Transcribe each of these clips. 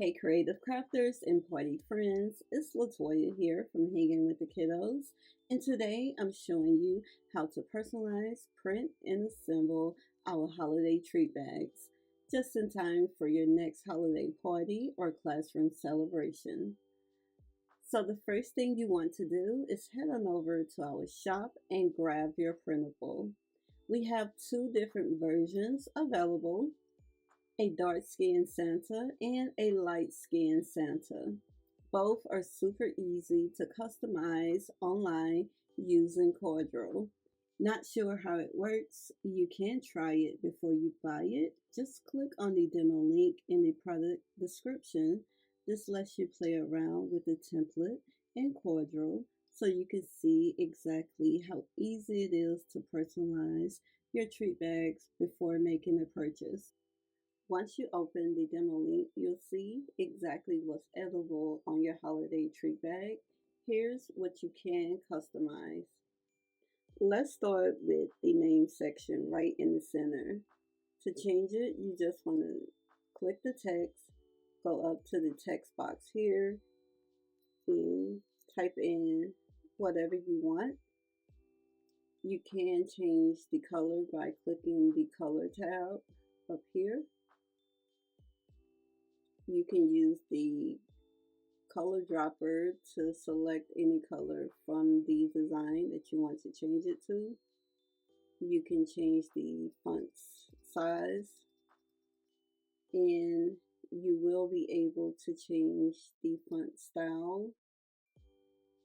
Hey creative crafters and party friends, it's Latoya here from Hanging with the Kiddos, and today I'm showing you how to personalize, print, and assemble our holiday treat bags, just in time for your next holiday party or classroom celebration. So the first thing you want to do is head on over to our shop and grab your printable. We have two different versions available, a dark skinned Santa and a light skinned Santa. Both are super easy to customize online using Corjl. Not sure how it works? You can try it before you buy it. Just click on the demo link in the product description. This lets you play around with the template and Corjl so you can see exactly how easy it is to personalize your treat bags before making a purchase. Once you open the demo link, you'll see exactly what's edible on your holiday treat bag. Here's what you can customize. Let's start with the name section right in the center. To change it, you just want to click the text, go up to the text box here, and type in whatever you want. You can change the color by clicking the color tab up here. You can use the color dropper to select any color from the design that you want to change it to. You can change the font size, and you will be able to change the font style.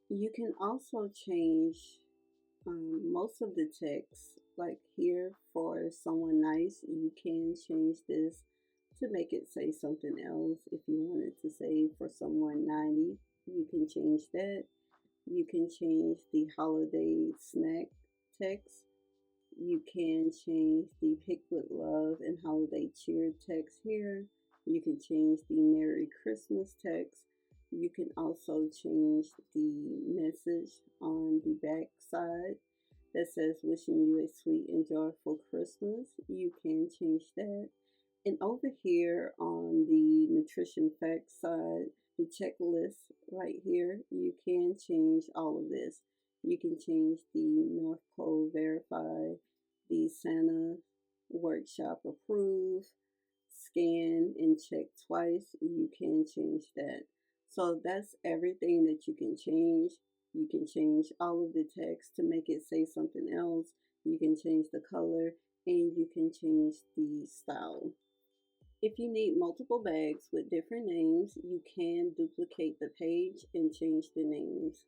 You can also change most of the text, like here for someone nice, you can change this to make it say something else. If you wanted to say for someone 90, you can change that. You can change the holiday snack text. You can change the pick with love and holiday cheer text here. You can change the Merry Christmas text. You can also change the message on the back side that says wishing you a sweet and joyful Christmas. You can change that. And over here on the nutrition facts side, the checklist right here, you can change all of this. You can change the North Pole verify, the Santa workshop approve, scan and check twice. You can change that. So that's everything that you can change. You can change all of the text to make it say something else. You can change the color and you can change the style. If you need multiple bags with different names, you can duplicate the page and change the names.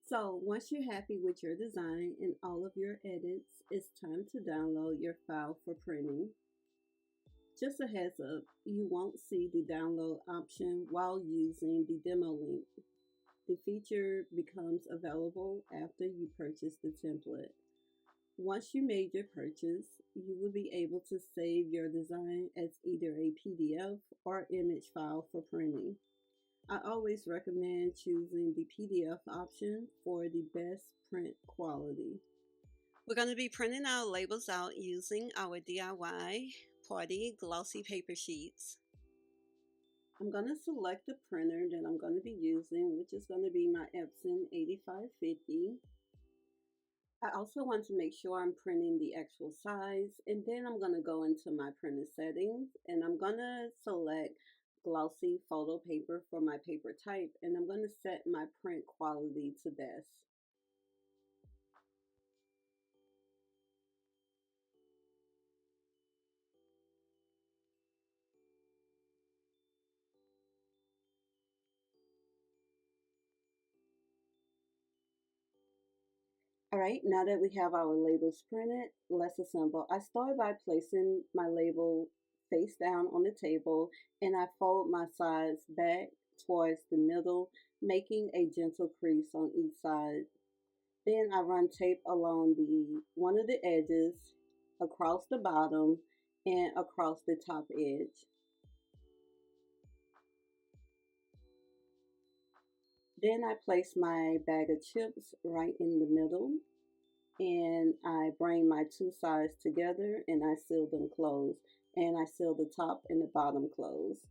So once you're happy with your design and all of your edits, it's time to download your file for printing. Just a heads up, you won't see the download option while using the demo link. The feature becomes available after you purchase the template. Once you made your purchase, you will be able to save your design as either a PDF or image file for printing. I always recommend choosing the PDF option for the best print quality. We're going to be printing our labels out using our DIY party glossy paper sheets. I'm going to select the printer that I'm going to be using, which is going to be my Epson 8550. I also want to make sure I'm printing the actual size, and then I'm going to go into my printer settings and I'm going to select glossy photo paper for my paper type, and I'm going to set my print quality to best. All right, now that we have our labels printed, let's assemble. I start by placing my label face down on the table, and I fold my sides back towards the middle, making a gentle crease on each side. Then I run tape along one of the edges, across the bottom, and across the top edge. Then I place my bag of chips right in the middle. and I bring my two sides together and I seal them closed, and I seal the top and the bottom closed.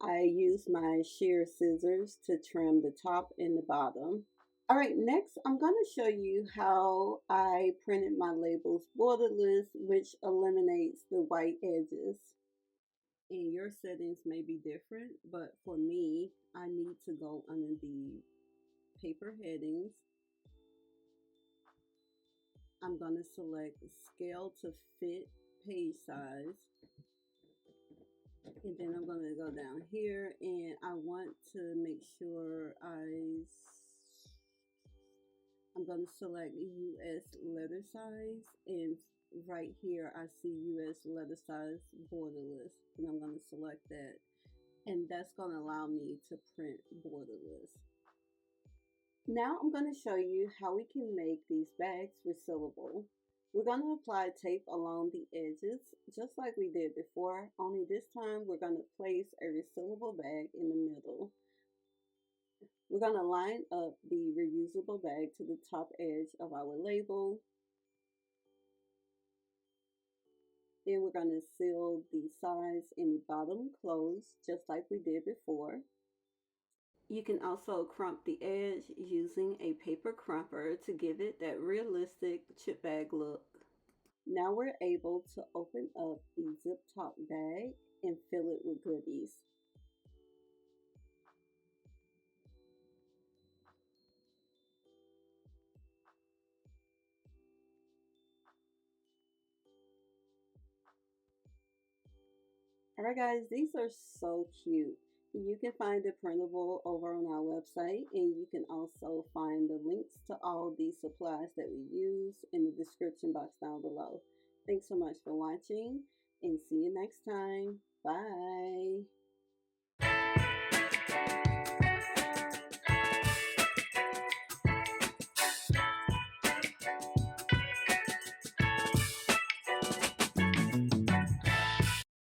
I use my shear scissors to trim the top and the bottom. All right, next I'm going to show you how I printed my labels borderless, which eliminates the white edges. And your settings may be different, but for me, I need to go under the paper headings. I'm going to select scale to fit page size. And then I'm going to go down here and I want to make sure I'm going to select US letter size, and right here I see US letter size borderless, and I'm going to select that, and that's going to allow me to print borderless. Now I'm going to show you how we can make these bags resealable. We're going to apply tape along the edges just like we did before, only this time we're going to place a resealable bag in the middle. We're going to line up the reusable bag to the top edge of our label. Then we're going to seal the sides and the bottom closed just like we did before. You can also crump the edge using a paper crumper to give it that realistic chip bag look. Now we're able to open up the zip top bag and fill it with goodies. Alright guys, these are so cute. You can find the printable over on our website, and you can also find the links to all the supplies that we use in the description box down below. Thanks so much for watching, and see you next time. Bye.